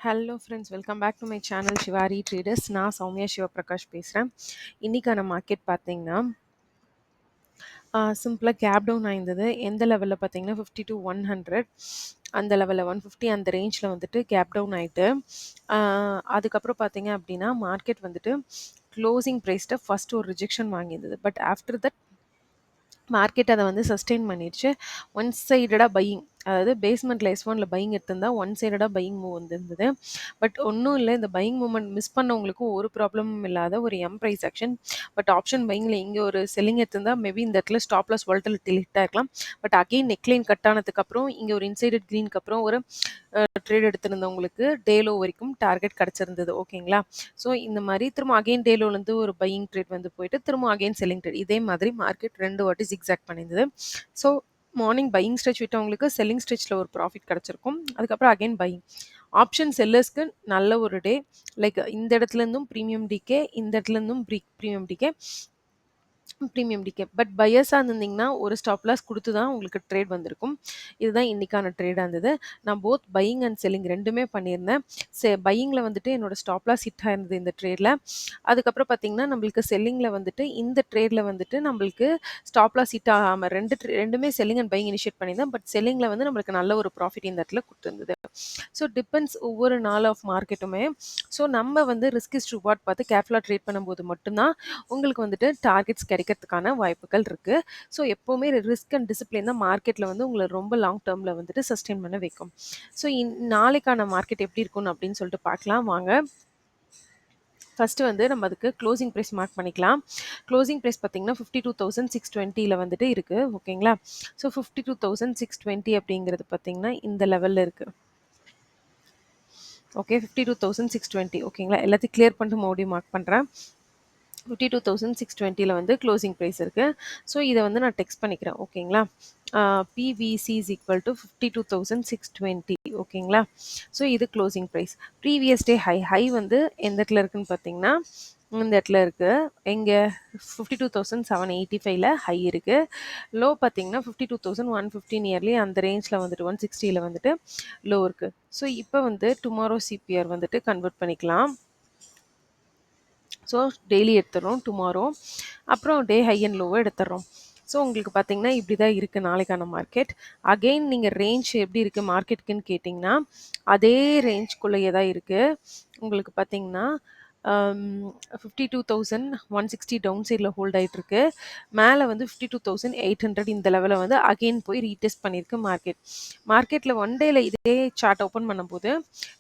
Hello friends, welcome back to my channel Shivari traders. நான் சௌமியா சிவபிரகாஷ் பேசுகிறேன். இன்றைக்கான மார்க்கெட் பார்த்தீங்கன்னா சிம்பிளாக கேப் டவுன் ஆயிருந்தது. எந்த லெவலில் பார்த்தீங்கன்னா 50 to 100 அந்த லெவலில் 150 அந்த ரேஞ்சில் வந்துட்டு கேப் டவுன் ஆகிட்டு அதுக்கப்புறம் பார்த்தீங்க அப்படின்னா மார்க்கெட் வந்துட்டு க்ளோசிங் ப்ரைஸ்ட்டு ஃபஸ்ட்டு ஒரு rejection வாங்கியிருந்தது. But after that market அதை வந்து சஸ்டெயின் பண்ணிடுச்சு. ஒன் சைடடாக பையிங், அதாவது பேஸ்மெண்ட்டில் S1ல பையிங் எடுத்திருந்தா ஒன் சைடடாக பையிங் மூவ் வந்துருந்தது. பட் ஒன்றும் இல்லை, இந்த பையிங் மூவ்மெண்ட் மிஸ் பண்ணவங்களுக்கு ஒரு ப்ராப்ளமும் இல்லாத ஒரு ப்ரைஸ் ஆக்ஷன். பட் ஆப்ஷன் பையிங்கில் இங்கே ஒரு செல்லிங் எடுத்திருந்தா மேபி இந்த இடத்துல ஸ்டாப் லாஸ் வாலட்டிலிட்டி ஹிட் ஆகிருக்கலாம். பட் அகெயின் நெக்லைன் கட் ஆனதுக்கப்புறம் இங்கே ஒரு இன்சைடட் க்ரீனுக்கு அப்புறம் ஒரு ட்ரேட் எடுத்திருந்தவங்களுக்கு டேலோ வரைக்கும் டார்கெட் கிடச்சிருந்தது. ஓகேங்களா? ஸோ இந்த மாதிரி திரும்ப அகெயின் டேலோலேருந்து ஒரு பையிங் ட்ரேட் வந்து போயிட்டு திரும்ப அகெயின் செல்லிங் ட்ரேட், இதே மாதிரி மார்க்கெட் 2 வாட்டி ஜிக்ஸாக் பண்ணியிருந்தது. ஸோ மார்னிங் பையிங் ஸ்ட்ரெச் விட்டவங்களுக்கு செல்லிங் ஸ்ட்ரெச்சில் ஒரு ப்ராஃபிட் கிடச்சிருக்கும். அதுக்கப்புறம் அகெயின் பையிங். ஆப்ஷன் செல்லர்ஸ்க்கு நல்ல ஒரு டே. லைக் இந்த இடத்துலேருந்தும் ப்ரீமியம் டிகே, இந்த இடத்துலேருந்தும் ப்ரீமியம் டிகே. பட் பையர்ஸாக இருந்திருந்தீங்கன்னா ஒரு ஸ்டாப் லாஸ் கொடுத்து தான் உங்களுக்கு ட்ரேட் வந்திருக்கும். இதுதான் இன்றைக்கான ட்ரேடாக இருந்தது. நான் போத் பையிங் அண்ட் செல்லிங் ரெண்டுமே பண்ணியிருந்தேன். பையிங்கில் வந்துட்டு என்னோட ஸ்டாப் லாஸ் ஹிட் ஆயிருந்தது இந்த ட்ரேடில். அதுக்கப்புறம் பார்த்தீங்கன்னா நம்மளுக்கு செல்லிங்கில் வந்துட்டு இந்த ட்ரேடில் வந்துட்டு நம்மளுக்கு ஸ்டாப் லாஸ் ஹிட் ஆகாமல் ரெண்டுமே செல்லிங் அண்ட் பையிங் இனிஷியேட் பண்ணியிருந்தேன். பட் செல்லிங்கில் வந்து நம்மளுக்கு நல்ல ஒரு ப்ராஃபிட் இந்த இடத்துல கொடுத்துருந்தது. ஸோ டிபெண்ட்ஸ் ஒவ்வொரு நாள் ஆஃப் மார்க்கெட்டுமே. ஸோ நம்ம வந்து ரிஸ்க் இஸ் ரிவார்ட் பார்த்து கேர்ஃபுல்லாக ட்ரேட் பண்ணும்போது மட்டும்தான் உங்களுக்கு வந்துட்டு டார்கெட்ஸ் கிடைக்கிறதுக்கான வாய்ப்புகள் இருக்குது. ஸோ எப்போவுமே ரிஸ்க் அண்ட் டிசிப்ளின் தான் மார்க்கெட்டில் வந்து உங்களை ரொம்ப லாங் டேர்மில் வந்துட்டு சஸ்டெயின் பண்ண வைக்கும். ஸோ நாளைக்கான மார்க்கெட் எப்படி இருக்கும்னு அப்படின்னு சொல்லிட்டு பார்க்கலாம் வாங்க. ஃபஸ்ட்டு வந்து நம்ம அதுக்கு க்ளோசிங் ப்ரைஸ் மார்க் பண்ணிக்கலாம். க்ளோசிங் ப்ரைஸ் பார்த்தீங்கன்னா 52,620 வந்துட்டு இருக்குது. ஓகேங்களா? ஸோ 52,620 அப்படிங்கிறது பார்த்தீங்கன்னா இந்த லெவலில் இருக்குது. ஓகே, 52,620. ஓகேங்களா? எல்லாத்தையும் கிளியர் பண்ணிட்டு மறுபடியும் மார்க் பண்ணுறேன். 52,620 வந்து க்ளோசிங் ப்ரைஸ் இருக்குது. ஸோ இதை வந்து நான் டெக்ஸ்ட் பண்ணிக்கிறேன். ஓகேங்களா? PVC is equal to 52,620. ஓகேங்களா? ஸோ இது closing price. Previous day high வந்து எந்த இடத்துல இருக்குதுன்னு பார்த்தீங்கன்னா இந்த இடத்துல இருக்குது. எங்கே 52,785 ஹை இருக்குது. லோ பார்த்தீங்கன்னா 52,150 நியர்லி அந்த ரேஞ்சில் வந்துட்டு 160 வந்துட்டு லோ இருக்குது. ஸோ இப்போ வந்து டுமாரோ சிபிஆர் வந்துட்டு கன்வெர்ட் பண்ணிக்கலாம். ஸோ டெய்லி எடுத்துடுறோம் டுமாரோ, அப்புறம் டே ஹை அண்ட் லோவை எடுத்துடுறோம். ஸோ உங்களுக்கு பார்த்தீங்கன்னா இப்படி தான் இருக்குது நாளைக்கான மார்க்கெட். அகெயின் நீங்கள் ரேஞ்ச் எப்படி இருக்குது மார்க்கெட்டுக்குன்னு கேட்டிங்கன்னா அதே ரேஞ்ச்குள்ளேயே தான் இருக்குது. உங்களுக்கு பார்த்தீங்கன்னா 52,160 டவுன் சைடில் ஹோல்ட் ஆகிட்டுருக்கு. மேலே வந்து 52,800 இந்த லெவலில் வந்து அகெயின் போய் ரீடெஸ்ட் பண்ணியிருக்கு மார்க்கெட்டில் ஒன் டேயில் இதே சார்ட் ஓப்பன் பண்ணும்போது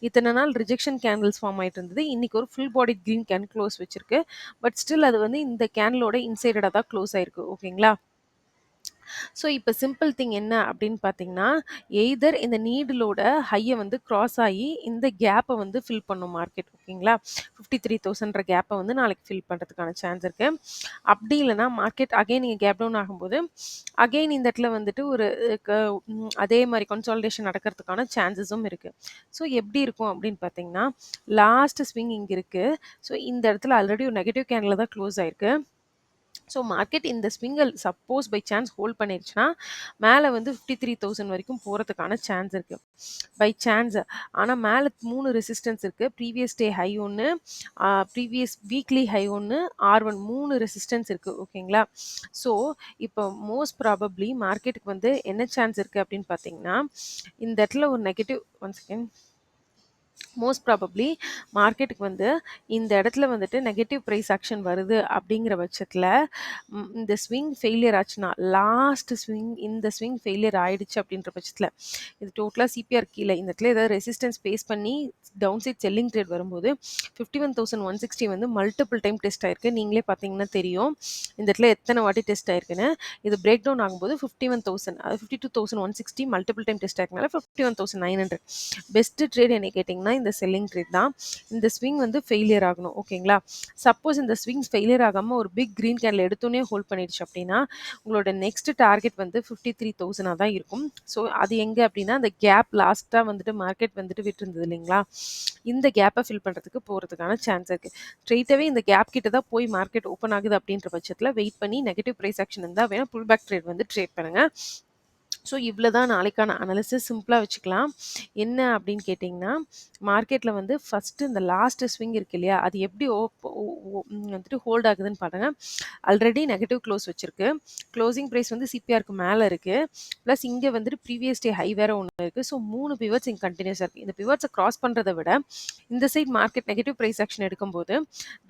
இத்தனை நாள் ரிஜெக்ஷன் கேண்டில்ஸ் ஃபார்ம் ஆகிட்டு இருந்தது. இன்றைக்கி ஒரு full body green can close வச்சிருக்கு. பட் ஸ்டில் அது வந்து இந்த கேண்டலோட இன்சைடடாக தான் க்ளோஸ் ஆயிருக்கு. ஓகேங்களா? ஸோ இப்போ சிம்பிள் திங் என்ன அப்படின்னு பார்த்தீங்கன்னா எய்தர் இந்த நீடிலோட ஹையை வந்து கிராஸ் ஆகி இந்த கேப்பை வந்து ஃபில் பண்ணும் மார்க்கெட். ஓகேங்களா? 53,000 கேப்பை வந்து நாளைக்கு ஃபில் பண்ணுறதுக்கான சான்ஸ் இருக்குது. அப்படி இல்லைனா மார்க்கெட் அகெயின் நீங்கள் கேப் டவுன் ஆகும்போது அகெயின் இந்த இடத்துல வந்துட்டு ஒரு அதே மாதிரி கன்சாலிடேஷன் நடக்கிறதுக்கான சான்சஸும் இருக்குது. ஸோ எப்படி இருக்கும் அப்படின்னு பார்த்தீங்கன்னா லாஸ்ட் ஸ்விங் இங்கே இருக்குது. ஸோ இந்த இடத்துல ஆல்ரெடி ஒரு நெகட்டிவ் கேண்டில் தான் க்ளோஸ் ஆயிருக்கு. ஸோ மார்க்கெட் இந்த ஸ்விங்கல் சப்போஸ் பை சான்ஸ் ஹோல்ட் பண்ணிடுச்சுன்னா மேலே வந்து 53,000 வரைக்கும் போகிறதுக்கான சான்ஸ் இருக்குது பை சான்ஸ். ஆனால் மேலே 3 ரெசிஸ்டன்ஸ் இருக்குது. ப்ரீவியஸ் டே ஹை ஒன்று, ப்ரீவியஸ் வீக்லி ஹை ஒன்று, R1 3 ரெசிஸ்டன்ஸ் இருக்குது. ஓகேங்களா? ஸோ இப்போ மோஸ்ட் ப்ராபப்ளி மார்க்கெட்டுக்கு வந்து என்ன சான்ஸ் இருக்குது அப்படின்னு பார்த்தீங்கன்னா இந்த இடத்துல ஒரு நெகட்டிவ் மோஸ்ட் ப்ராபப்ளி மார்க்கெட்டுக்கு வந்து இந்த இடத்துல வந்துட்டு நெகட்டிவ் ப்ரைஸ் ஆக்ஷன் வருது அப்படிங்கிற பட்சத்தில் இந்த ஸ்விங் ஃபெயிலியர் ஆச்சுன்னா லாஸ்ட் ஸ்விங் இந்த ஸ்விங் ஃபெயிலியர் ஆயிடுச்சு அப்படின்ற பட்சத்தில் இது டோட்டலாக சிபிஆர் கீழே இந்த இடத்துல ஏதாவது ரெசிஸ்டன்ஸ் பேஸ் பண்ணி டவுன் சைட் செல்லிங் ட்ரேட் வரும்போது 51,160 வந்து மல்டிபிள் டைம் டெஸ்ட் ஆயிருக்கு. நீங்களே பார்த்தீங்கன்னா தெரியும் இந்த இடத்துல எத்தனை வாட்டி டெஸ்ட் ஆயிருக்குன்னு. இது பிரேக் டவுன் ஆகும்போது 51,000 அது 52,160 மல்டிபிள் டைம் டெஸ்ட் ஆயிருக்கனால 51,900 பெஸ்ட் ட்ரேட் என்ன கேட்டிங்கன்னா இந்த செல்லிங் ட்ரேட் தான். இந்த ஸ்விங் வந்து ஃபெயிலியர் ஆகணும். ஓகேங்களா? சப்போஸ் இந்த ஸ்விங்ஸ் ஃபெயிலியர் ஆகாமல் ஒரு பிக் க்ரீன் கேண்டில் எடுத்தோன்னே ஹோல்ட் பண்ணிடுச்சு அப்படின்னா உங்களோட நெக்ஸ்ட் டார்கெட் வந்து 53,000 தான் இருக்கும். ஸோ அது எங்கே அப்படின்னா அந்த கேப் லாஸ்ட்டாக வந்துட்டு மார்க்கெட் வந்துட்டு விட்டுருந்தது இல்லைங்களா, இந்த கேப்பை ஃபில் பண்ணுறதுக்கு போகிறதுக்கான சான்ஸ் இருக்குது. ஸ்ட்ரெயிட்டாகவே இந்த கேப் கிட்ட தான் போய் மார்க்கெட் ஓப்பன் ஆகுது அப்படின்ற பட்சத்தில் வெயிட் பண்ணி நெகட்டிவ் ப்ரைஸ் ஆக்ஷன் இருந்தால் வேணால் புல் பேக் ட்ரேட் வந்து ட்ரேட் பண்ணுங்கள். ஸோ இவ்வளோதான் நாளைக்கான அனாலிசிஸ் சிம்பிளா வச்சுக்கலாம். என்ன அப்படின்னு கேட்டிங்கன்னா, மார்க்கெட்ல வந்து ஃபர்ஸ்ட்டு இந்த லாஸ்ட் ஸ்விங் இருக்கு இல்லையா? அது எப்படி ஓப் ஒ ஒ வந்துட்டு ஹோல்ட் ஆகுதுன்னு பாருங்க. ஆல்ரெடி நெகட்டிவ் க்ளோஸ் வச்சிருக்கு. க்ளோசிங் பிரைஸ் வந்து சிபிஆர்க்கு மேல இருக்கு. பிளஸ் இங்க வந்துட்டு ப்ரீவியஸ் டே ஹை வேற ஒண்ணு இருக்கு. ஸோ 3 பிவட்ஸ் இங்க கன்டினியூஸா இருக்கு. இந்த பிவட்ஸ கிராஸ் பண்றத விட, இந்த side market negative price action எடுக்கும்போது,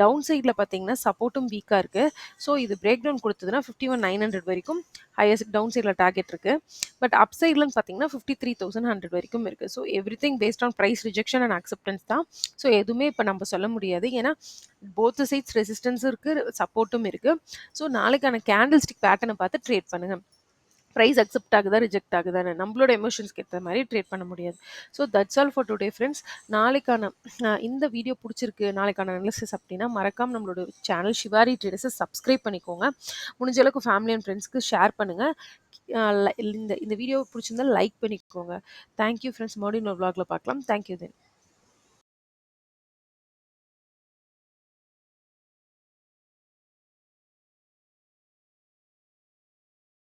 டவுன் சைட்ல பார்த்தீங்கன்னா சப்போர்ட்டும் வீக்கா இருக்கு. ஸோ இது பிரேக் டவுன் குடுத்ததுன்னா 51,900 வரைக்கும் ஹையஸ்ட் டவுன் சைட்ல டார்கெட் இருக்கு. பட் அப் சைட்லன்னு பார்த்தீங்கன்னா 53,100 வரைக்கும் இருக்கு. So everything based on price rejection and acceptance தான். ஸோ எதுவுமே இப்ப நம்ம சொல்ல முடியாது. ஏன்னா போத் சைட்ஸ் ரெசிஸ்டன்ஸும் இருக்கு, சப்போர்ட்டும் இருக்கு. ஸோ நாளைக்கான கேண்டில் ஸ்டிக் பேட்டர்ன பார்த்து ட்ரேட் பண்ணுங்க. பிரைஸ் அக்செப்ட் ஆகுதா, ரிஜெக்ட் ஆகுதான்னு நம்மளோட எமோஷன்ஸ்க்கு ஏத்த மாரி ட்ரேட் பண்ண முடியாது. So that's all for today friends. நாளைக்கான இந்த வீடியோ புடிச்சிருக்கு, நாளைக்கான அனாலிசிஸ் அப்படின்னா மறக்காம நம்மளோட சேனல் ஷிவாரி ட்ரேடர்ஸ சப்ஸ்கிரைப் பண்ணிக்கோங்க. முடிஞ்ச அளவுக்கு ஃபேமிலி அண்ட் ஃப்ரெண்ட்ஸ்க்கு ஷேர் பண்ணுங்க. இந்த இந்த வீடியோ புடிச்சிருந்தா லைக் பண்ணிக்கோங்க. Thank you friends. மறுபடியும் இன்னொரு vlogல பார்க்கலாம். Thank you then.